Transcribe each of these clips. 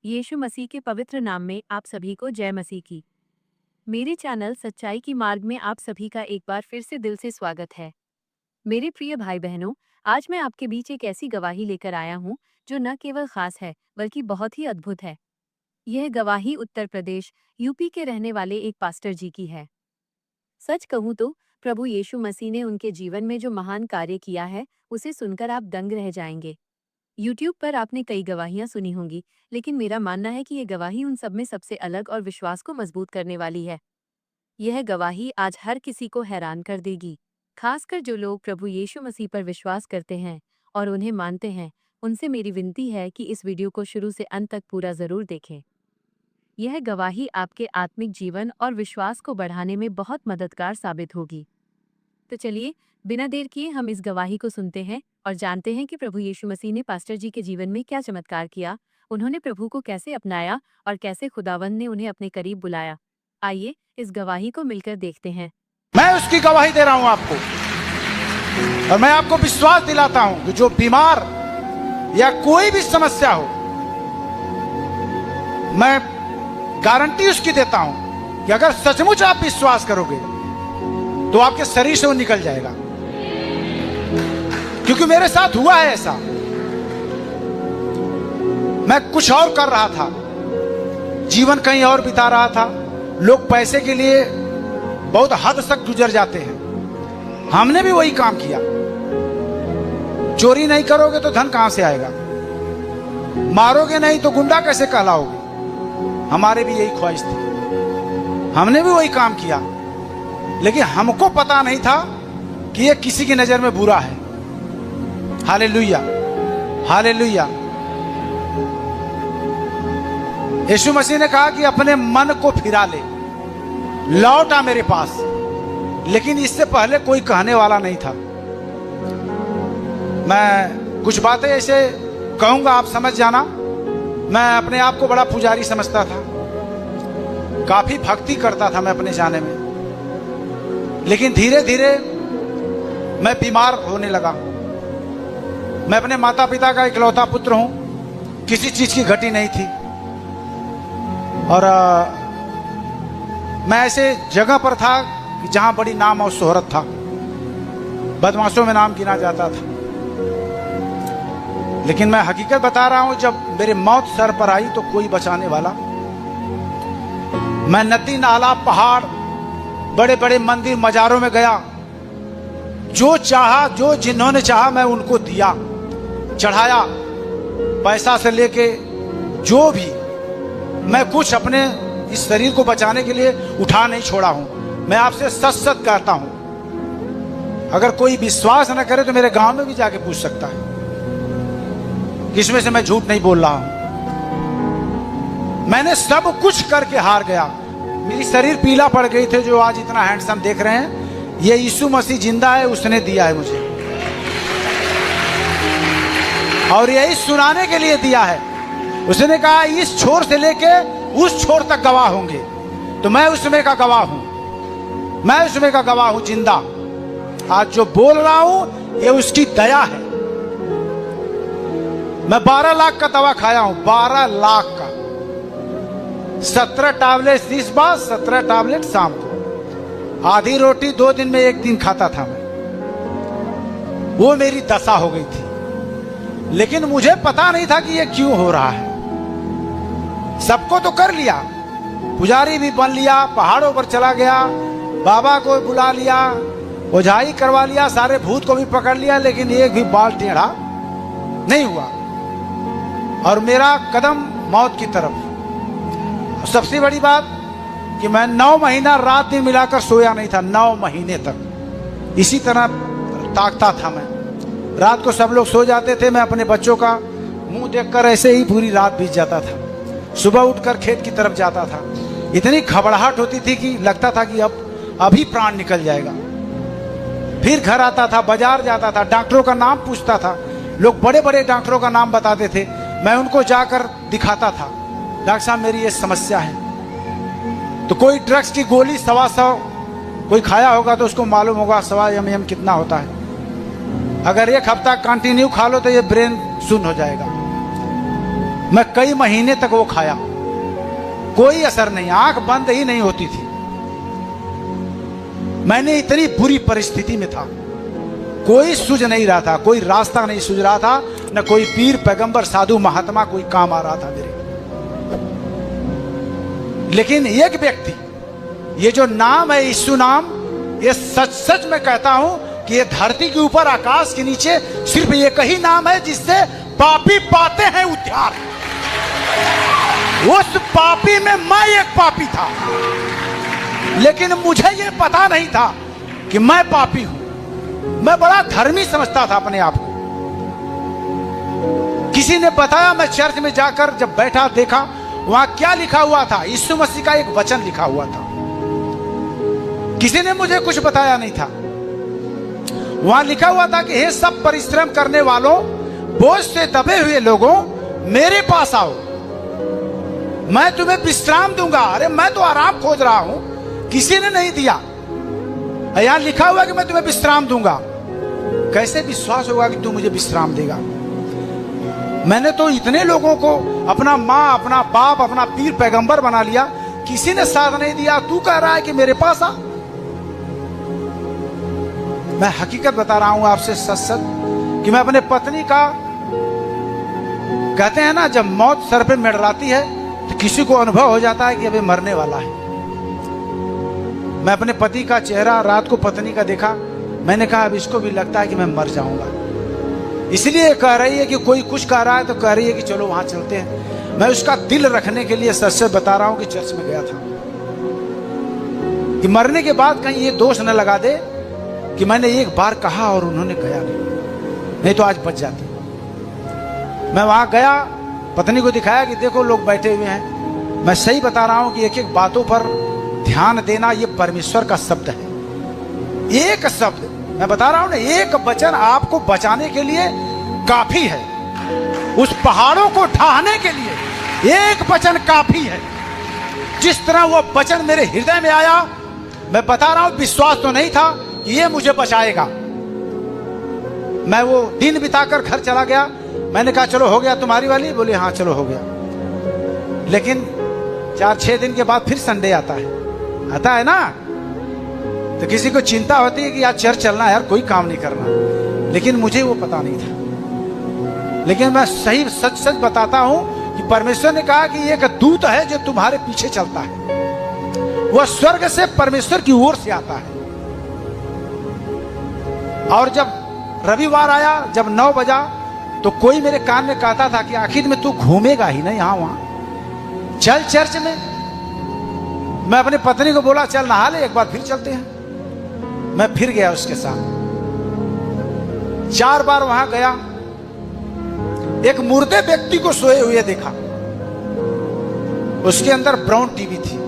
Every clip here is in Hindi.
यीशु मसीह के पवित्र नाम में आप सभी को जय मसीह की। मेरे चैनल सच्चाई की मार्ग में आप सभी का एक बार फिर से दिल से स्वागत है। मेरे प्रिय भाई बहनों, आज मैं आपके बीच एक ऐसी गवाही लेकर आया हूँ जो न केवल खास है बल्कि बहुत ही अद्भुत है। यह गवाही उत्तर प्रदेश यूपी के रहने वाले एक पास्टर जी की है। सच कहूँ तो प्रभु यीशु मसीह ने उनके जीवन में जो महान कार्य किया है उसे सुनकर आप दंग रह जाएंगे। यूट्यूब पर आपने कई गवाहियां सुनी होंगी, लेकिन मेरा मानना है कि ये गवाही उन सब में सबसे अलग और विश्वास को मजबूत करने वाली है। यह गवाही आज हर किसी को हैरान कर देगी, खासकर जो लोग प्रभु यीशु मसीह पर विश्वास करते हैं और उन्हें मानते हैं। उनसे मेरी विनती है कि इस वीडियो को शुरू से अंत तक पूरा जरूर देखें। यह गवाही आपके आत्मिक जीवन और विश्वास को बढ़ाने में बहुत मददगार साबित होगी। तो चलिए, बिना देर किए हम इस गवाही को सुनते हैं और जानते हैं कि प्रभु यीशु मसीह ने पास्टर जी के जीवन में क्या चमत्कार किया, उन्होंने प्रभु को कैसे अपनाया और कैसे खुदावंद ने उन्हें अपने करीब बुलाया। आइए इस गवाही को मिलकर देखते हैं। मैं उसकी गवाही दे रहा हूं आपको, और मैं आपको विश्वास दिलाता हूं कि जो बीमार या कोई भी समस्या हो, मैं गारंटी उसकी देता हूं कि अगर सचमुच आप विश्वास करोगे तो आपके शरीर से वो निकल जाएगा, क्योंकि मेरे साथ हुआ है ऐसा। मैं कुछ और कर रहा था, जीवन कहीं और बिता रहा था। लोग पैसे के लिए बहुत हद तक गुजर जाते हैं, हमने भी वही काम किया। चोरी नहीं करोगे तो धन कहां से आएगा, मारोगे नहीं तो गुंडा कैसे कहलाओगे। हमारे भी यही ख्वाहिश थी, हमने भी वही काम किया, लेकिन हमको पता नहीं था कि ये किसी की नजर में बुरा है। Hallelujah, hallelujah. यीशु मसीह ने कहा कि अपने मन को फिरा ले, लौट आ मेरे पास। लेकिन इससे पहले कोई कहने वाला नहीं था। मैं कुछ बातें ऐसे कहूंगा, आप समझ जाना। मैं अपने आप को बड़ा पुजारी समझता था, काफी भक्ति करता था मैं अपने जाने में, लेकिन धीरे धीरे मैं बीमार होने लगा। मैं अपने माता पिता का इकलौता पुत्र हूं, किसी चीज की घटी नहीं थी, और मैं ऐसे जगह पर था जहां बड़ी नाम और शोहरत था, बदमाशों में नाम गिना जाता था। लेकिन मैं हकीकत बता रहा हूं, जब मेरी मौत सर पर आई तो कोई बचाने वाला। मैं नदी नाला पहाड़ बड़े बड़े मंदिर मजारों में गया, जो चाहा, जो जिन्होंने चाहा मैं उनको दिया, चढ़ाया, पैसा से लेके जो भी। मैं कुछ अपने इस शरीर को बचाने के लिए उठा नहीं छोड़ा हूं। मैं आपसे सच सच कहता हूं, अगर कोई विश्वास न करे तो मेरे गांव में भी जाके पूछ सकता है, किसमें से मैं झूठ नहीं बोल रहा हूं। मैंने सब कुछ करके हार गया। मेरी शरीर पीला पड़ गई थे, जो आज इतना हैंडसम देख रहे हैं, ये यीशु मसीह जिंदा है, उसने दिया है मुझे, और यही सुनाने के लिए दिया है। उसने कहा इस छोर से लेके उस छोर तक गवाह होंगे, तो मैं उसमें का गवाह हूं, मैं उसमें का गवाह हूं जिंदा। आज जो बोल रहा हूं ये उसकी दया है। मैं 12 लाख का दवा खाया हूं, 12 लाख का। 17 टैबलेट इस बार, 17 टैबलेट शाम को। आधी रोटी 2 दिन में 1 दिन खाता था मैं। वो मेरी दशा हो गई थी, लेकिन मुझे पता नहीं था कि ये क्यों हो रहा है। सबको तो कर लिया, पुजारी भी बन लिया, पहाड़ों पर चला गया, बाबा को बुला लिया, ओझाई करवा लिया, सारे भूत को भी पकड़ लिया, लेकिन एक भी बाल टेढ़ा नहीं हुआ, और मेरा कदम मौत की तरफ। सबसे बड़ी बात कि मैं 9 महीना रात दिन मिलाकर सोया नहीं था, 9 महीने तक इसी तरह ताकता था मैं। रात को सब लोग सो जाते थे, मैं अपने बच्चों का मुंह देखकर ऐसे ही पूरी रात बीत जाता था। सुबह उठकर खेत की तरफ जाता था, इतनी घबराहट होती थी कि लगता था कि अभी प्राण निकल जाएगा। फिर घर आता था, बाजार जाता था, डॉक्टरों का नाम पूछता था। लोग बड़े बड़े डॉक्टरों का नाम बताते थे, मैं उनको जाकर दिखाता था, डॉक्टर साहब मेरी ये समस्या है। तो कोई ड्रग्स की गोली 125 कोई खाया होगा तो उसको मालूम होगा 125 mg कितना होता है। अगर 1 हफ्ता कंटिन्यू खा लो तो ये ब्रेन सुन्न हो जाएगा। मैं कई महीने तक वो खाया, कोई असर नहीं, आंख बंद ही नहीं होती थी। मैंने इतनी बुरी परिस्थिति में था, कोई सूझ नहीं रहा था, कोई रास्ता नहीं सूझ रहा था, न कोई पीर पैगंबर साधु महात्मा कोई काम आ रहा था मेरे। लेकिन एक व्यक्ति, ये जो नाम है यीशु नाम, ये सच सच मैं कहता हूं कि ये धरती के ऊपर आकाश के नीचे सिर्फ एक ही नाम है जिससे पापी पाते हैं उद्धार। उस पापी में मैं एक पापी था, लेकिन मुझे ये पता नहीं था कि मैं पापी हूं। मैं बड़ा धर्मी समझता था अपने आप को। किसी ने बताया, मैं चर्च में जाकर जब बैठा देखा वहां क्या लिखा हुआ था, यीशु मसीह का एक वचन लिखा हुआ था। किसी ने मुझे कुछ बताया नहीं था। वहां लिखा हुआ था कि हे सब परिश्रम करने वालों, बोझ से दबे हुए लोगों, मेरे पास आओ, मैं तुम्हें विश्राम दूंगा। अरे मैं तो आराम खोज रहा हूं, किसी ने नहीं दिया। यहां लिखा हुआ कि मैं तुम्हें विश्राम दूंगा। कैसे विश्वास होगा कि तू मुझे विश्राम देगा? मैंने तो इतने लोगों को अपना माँ, अपना बाप, अपना पीर पैगंबर बना लिया, किसी ने साथ नहीं दिया। तू कह रहा है कि मेरे पास आ। मैं हकीकत बता रहा हूं आपसे सच सच कि मैं अपने पत्नी का, कहते हैं ना जब मौत सर पे मंडराती है तो किसी को अनुभव हो जाता है कि अबे मरने वाला है। मैं अपने पति का चेहरा रात को पत्नी का देखा, मैंने कहा अब इसको भी लगता है कि मैं मर जाऊंगा। इसलिए कह रही है कि कोई कुछ कह रहा है तो कह रही है कि चलो वहां चलते हैं। मैं उसका दिल रखने के लिए सच सच बता रहा हूं कि चर्च में गया था कि मरने के बाद कहीं ये दोष न लगा दे कि मैंने एक बार कहा और उन्होंने कहा नहीं तो आज बच जाती। मैं वहां गया, पत्नी को दिखाया कि देखो लोग बैठे हुए हैं। मैं सही बता रहा हूं कि एक एक बातों पर ध्यान देना ये परमेश्वर का शब्द है। एक शब्द मैं बता रहा हूं ना, एक वचन आपको बचाने के लिए काफी है। उस पहाड़ों को ढाने के लिए एक वचन काफी है। जिस तरह वो वचन मेरे हृदय में आया, मैं बता रहा हूं विश्वास तो नहीं था कि ये मुझे बचाएगा। मैं वो दिन बिताकर घर चला गया। मैंने कहा चलो हो गया तुम्हारी वाली? बोले हाँ चलो हो गया। लेकिन 4-6 दिन के बाद फिर संडे आता है ना, तो किसी को चिंता होती है कि यार चर्च चलना है, यार कोई काम नहीं करना। लेकिन मुझे वो पता नहीं था। लेकिन मैं सही सच सच बताता हूं कि परमेश्वर ने कहा कि एक दूत है जो तुम्हारे पीछे चलता है। वह स्वर्ग से परमेश्वर की ओर से आता है। और जब रविवार आया, जब 9 बजा, तो कोई मेरे कान में कहता था कि आखिर में तू घूमेगा ही ना यहां वहां, चल चर्च में। मैं अपनी पत्नी को बोला चल नहा ले, एक बार फिर चलते हैं। मैं फिर गया उसके साथ। 4 बार वहां गया। एक मुर्दे व्यक्ति को सोए हुए देखा। उसके अंदर ब्राउन टीबी थी।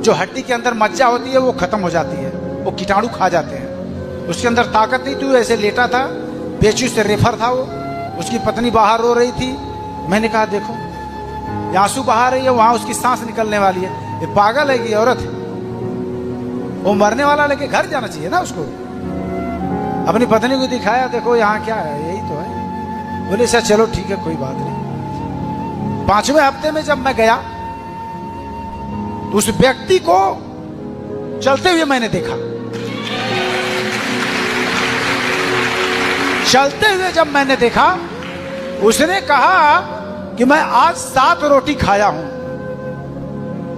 जो हड्डी के अंदर मज्जा होती है वो खत्म हो जाती है, वो कीटाणु खा जाते हैं। उसके अंदर ताकत नहीं थी, ऐसे लेटा था, पेची से रेफर था वो। उसकी पत्नी बाहर रो रही थी। मैंने कहा देखो ये आंसू बहा रही है, वहां उसकी सांस निकलने वाली है। ये पागल है कि औरत है, वो मरने वाला लेके घर जाना चाहिए ना उसको। अपनी पत्नी को दिखाया, देखो यहाँ क्या है, यही तो है। बोले सर चलो ठीक है कोई बात नहीं। 5वें हफ्ते में जब मैं गया, उस व्यक्ति को चलते हुए मैंने देखा। चलते हुए जब मैंने देखा, उसने कहा कि मैं आज 7 रोटी खाया हूं।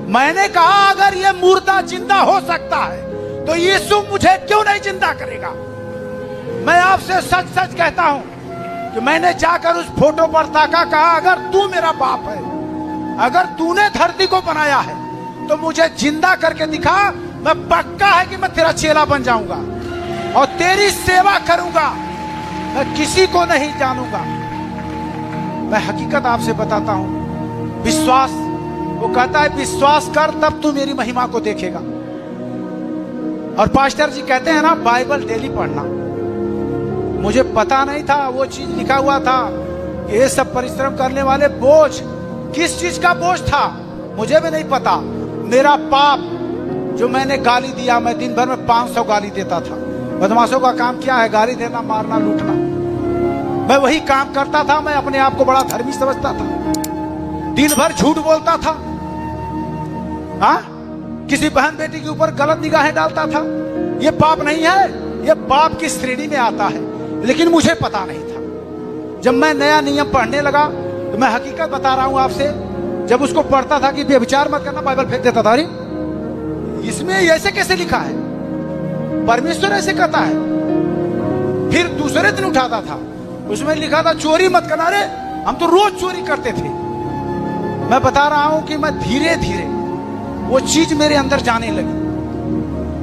मैंने कहा अगर ये मुर्दा जिंदा हो सकता है तो यीशु मुझे क्यों नहीं जिंदा करेगा? मैं आपसे सच सच कहता हूं कि मैंने जाकर उस फोटो पर ताका, कहा अगर तू मेरा बाप है, अगर तूने धरती को बनाया है तो मुझे जिंदा करके दिखा। मैं पक्का है कि मैं तेरा चेला बन जाऊंगा और तेरी सेवा करूंगा। मैं किसी को नहीं जानूंगा। मैं हकीकत आपसे बताता हूं। विश्वास, वो कहता है विश्वास कर तब तू मेरी महिमा को देखेगा। और पास्टर जी कहते हैं ना बाइबल डेली पढ़ना। मुझे पता नहीं था, वो चीज लिखा हुआ था कि ये सब परिश्रम करने वाले बोझ, किस चीज का बोझ था मुझे भी नहीं पता। मेरा पाप जो मैंने गाली दिया, मैं दिन भर में 500 गाली देता था। बदमाशों का काम क्या है? गाली देना, मारना, लूटना। मैं वही काम करता था। मैं अपने आप को बड़ा धर्मी समझता था। दिन भर झूठ बोलता था, हाँ, किसी बहन बेटी के ऊपर गलत निगाहें डालता था। ये पाप नहीं है, ये पाप की श्रेणी में आता है, लेकिन मुझे पता नहीं था। जब मैं नया नियम पढ़ने लगा तो मैं हकीकत बता रहा हूं आपसे, जब उसको पढ़ता था कि व्यभिचार मत करना, बाइबल फेंक देता था। अरे इसमें ऐसे कैसे लिखा है, परमेश्वर ऐसे कहता है। फिर दूसरे दिन उठाता था, उसमें लिखा था चोरी मत करना। अरे हम तो रोज चोरी करते थे। मैं बता रहा हूं कि मैं धीरे धीरे वो चीज मेरे अंदर जाने लगी।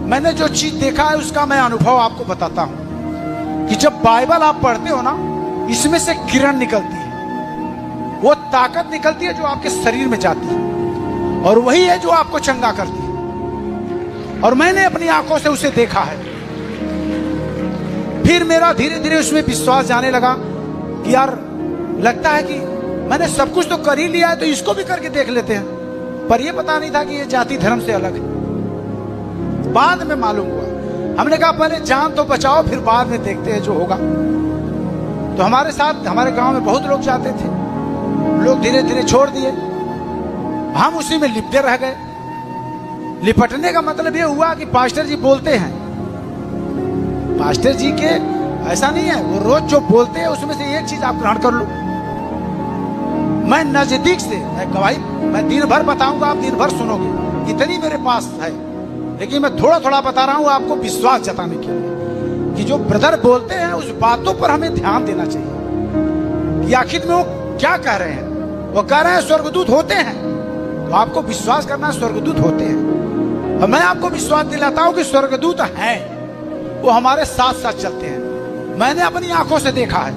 मैंने जो चीज देखा है उसका मैं अनुभव आपको बताता हूं कि जब बाइबल आप पढ़ते हो ना, इसमें से किरण निकलती है, वो ताकत निकलती है जो आपके शरीर में जाती है, और वही है जो आपको चंगा करती है। और मैंने अपनी आंखों से उसे देखा है। फिर मेरा धीरे धीरे उसमें विश्वास जाने लगा कि यार लगता है कि मैंने सब कुछ तो कर ही लिया है, तो इसको भी करके देख लेते हैं। पर यह पता नहीं था कि ये जाति धर्म से अलग है। बाद में मालूम हुआ। हमने कहा पहले जान तो बचाओ, फिर बाद में देखते हैं जो होगा। तो हमारे साथ हमारे गांव में बहुत लोग जाते थे, लोग धीरे धीरे छोड़ दिए, हम उसी में लिपटे रह गए। लिपटने का मतलब ये हुआ कि पास्टर जी बोलते हैं, पास्टर जी के ऐसा नहीं है, वो रोज जो बोलते हैं उसमें से एक चीज आप ग्रहण कर लो। मैं नजदीक से गवाही मैं दिन भर बताऊंगा, आप दिन भर सुनोगे, इतनी मेरे पास है। लेकिन मैं थोड़ा थोड़ा बता रहा हूं आपको विश्वास जताने के लिए कि जो ब्रदर बोलते हैं उस बातों पर हमें ध्यान देना चाहिए कि आखिर में वो क्या कह रहे हैं। वो कह रहे हैं स्वर्गदूत होते हैं, तो आपको विश्वास करना स्वर्गदूत होते हैं। और मैं आपको विश्वास दिलाता हूं कि स्वर्गदूत हैं, वो हमारे साथ साथ चलते हैं। मैंने अपनी आंखों से देखा है,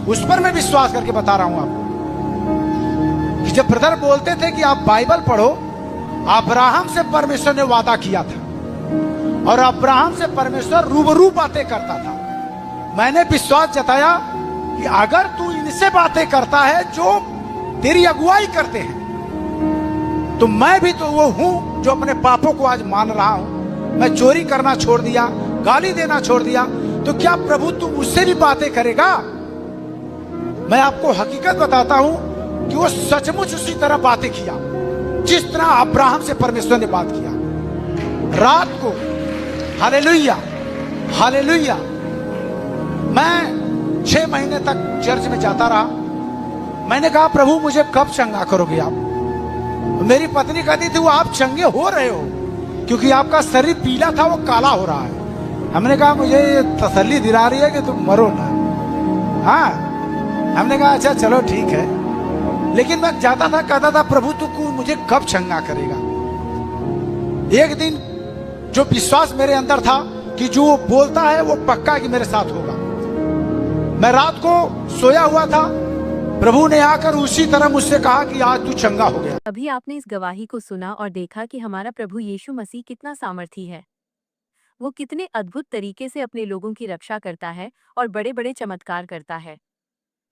उस पर मैं विश्वास करके बता रहा हूं आपको कि जब ब्रदर बोलते थे कि आप बाइबल पढ़ो, अब्राहम से परमेश्वर ने वादा किया था और अब्राहम से परमेश्वर रूबरू बातें करता था। मैंने विश्वास जताया कि अगर तू इनसे बातें करता है जो तेरी अगुवाई करते हैं, तो मैं भी तो वो हूं जो अपने पापों को आज मान रहा हूं। मैं चोरी करना छोड़ दिया, गाली देना छोड़ दिया, तो क्या प्रभु तू मुझसे भी बातें करेगा? मैं आपको हकीकत बताता हूं कि वो सचमुच उसी तरह बातें किया जिस तरह अब्राहम से परमेश्वर ने बात किया। रात को हालेलुया हालेलुया, मैं 6 महीने तक चर्च में जाता रहा। मैंने कहा प्रभु मुझे कब चंगा करोगे आप? मेरी पत्नी कहती थी वो आप चंगे हो रहे हो क्योंकि आपका शरीर पीला था, वो काला हो रहा है। हमने कहा मुझे ये तसल्ली दिला रही है कि तुम मरो ना। हाँ, हमने कहा अच्छा चलो ठीक है। लेकिन मैं जाता था, कहता था प्रभु तू मुझे कब चंगा करेगा? एक दिन जो विश्वास मेरे अंदर था कि जो वो बोलता है वो पक्का कि मेरे साथ होगा। मैं रात को सोया हुआ था, प्रभु ने आकर उसी तरह मुझसे कहा कि आज तू चंगा हो गया। अभी आपने इस गवाही को सुना और देखा कि हमारा प्रभु यीशु मसीह कितना सामर्थी है। वो कितने अद्भुत तरीके से अपने लोगों की रक्षा करता है और बड़े बड़े चमत्कार करता है।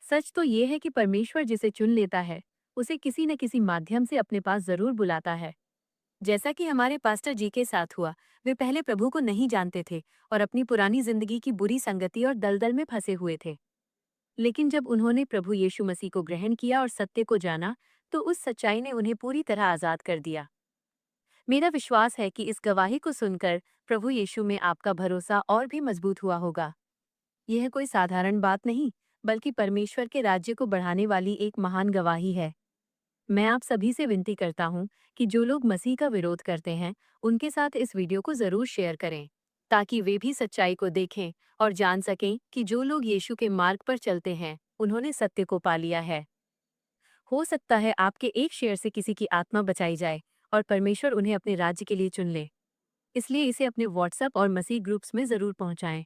सच तो ये है कि परमेश्वर जिसे चुन लेता है उसे किसी न किसी माध्यम से अपने पास जरूर बुलाता है। जैसा कि हमारे पास्टर जी के साथ हुआ, वे पहले प्रभु को नहीं जानते थे और अपनी पुरानी जिंदगी की बुरी संगति और दलदल में फंसे हुए थे। लेकिन जब उन्होंने प्रभु यीशु मसीह को ग्रहण किया और सत्य को जाना, तो उस सच्चाई ने उन्हें पूरी तरह आजाद कर दिया। मेरा विश्वास है कि इस गवाही को सुनकर प्रभु यीशु में आपका भरोसा और भी मजबूत हुआ होगा। यह कोई साधारण बात नहीं, बल्कि परमेश्वर के राज्य को बढ़ाने वाली एक महान गवाही है। मैं आप सभी से विनती करता हूं कि जो लोग मसीह का विरोध करते हैं, उनके साथ इस वीडियो को जरूर शेयर करें, ताकि वे भी सच्चाई को देखें और जान सकें कि जो लोग यीशु के मार्ग पर चलते हैं, उन्होंने सत्य को पा लिया है। हो सकता है आपके एक शेयर से किसी की आत्मा बचाई जाए और परमेश्वर उन्हें अपने राज्य के लिए चुन ले। इसलिए इसे अपने व्हाट्सएप और मसीह ग्रुप्स में जरूर पहुंचाएं।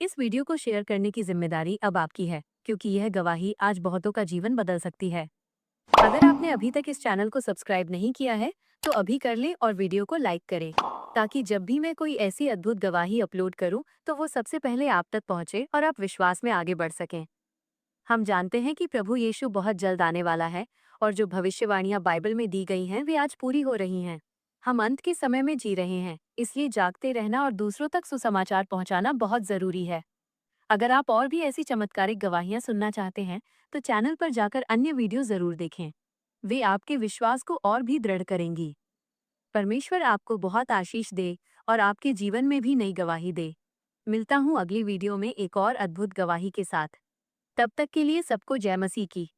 इस वीडियो को शेयर करने की जिम्मेदारी अब आपकी है, क्योंकि यह गवाही आज बहुतों का जीवन बदल सकती है। अगर आपने अभी तक इस चैनल को सब्सक्राइब नहीं किया है, तो अभी कर लें और वीडियो को लाइक करें, ताकि जब भी मैं कोई ऐसी अद्भुत गवाही अपलोड करूं, तो वो सबसे पहले आप तक पहुंचे और आप विश्वास में आगे बढ़ सकें। हम जानते हैं कि प्रभु यीशु बहुत जल्द आने वाला है और जो भविष्यवाणियां बाइबल में दी गई हैं, वे आज पूरी हो रही हैं। हम अंत के समय में जी रहे हैं, इसलिए जागते रहना और दूसरों तक सुसमाचार पहुंचाना बहुत जरूरी है। अगर आप और भी ऐसी चमत्कारिक गवाहियां सुनना चाहते हैं, तो चैनल पर जाकर अन्य वीडियो जरूर देखें। वे आपके विश्वास को और भी दृढ़ करेंगी। परमेश्वर आपको बहुत आशीष दे और आपके जीवन में भी नई गवाही दे। मिलता हूँ अगली वीडियो में एक और अद्भुत गवाही के साथ। तब तक के लिए सबको जय मसीह की।